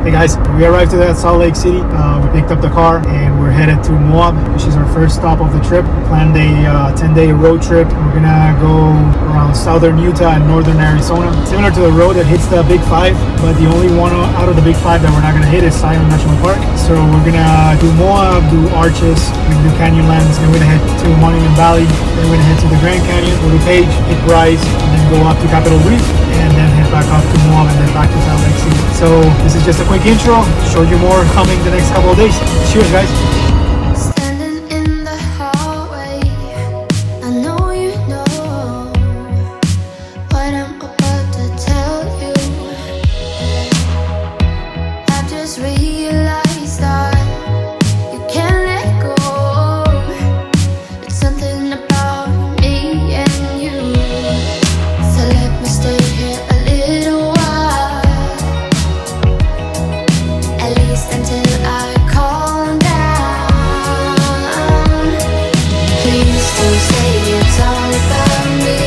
Hey guys, we arrived at Salt Lake City. We picked up the car and we're headed to Moab, which is our first stop of the trip. We planned a 10-day road trip. We're gonna go around southern Utah and northern Arizona. Similar to the road that hits the Big Five, but the only one out of the Big Five that we're not gonna hit is Zion National Park. So we're gonna do Moab, do Arches, we do Canyonlands, then we're gonna head to Monument Valley, then we're gonna head to the Grand Canyon, go to Page, hit Bryce, and then go up to Capitol Reef, and then head back up to Moab and then back to Salt Lake City. So this is just a quick intro. Show you more coming the next couple of days. Cheers, guys. Standing in the hallway, I know you know what I'm about to tell you. I've just realized that you can't let go. It's something about me and you. So let me stay here a little while, at least until I calm down. Please don't say it's all about me.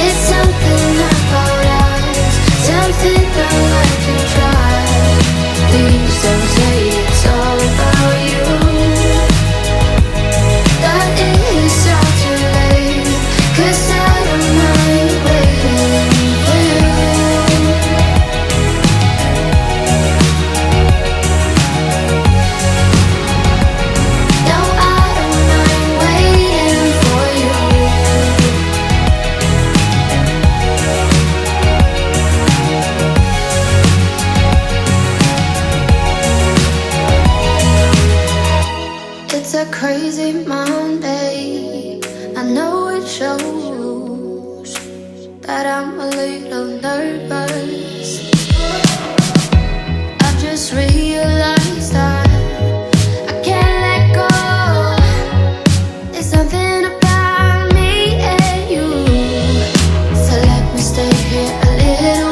It's something about us, something I like to try. Please don't say it's all about you. That it's all too late, 'cause I don't mind waiting for you. No, I don't mind waiting for you. It's a crazy Monday. I know it shows that I'm a little nervous. I've just realized that I can't let go. There's something about me and you. So let me stay here a little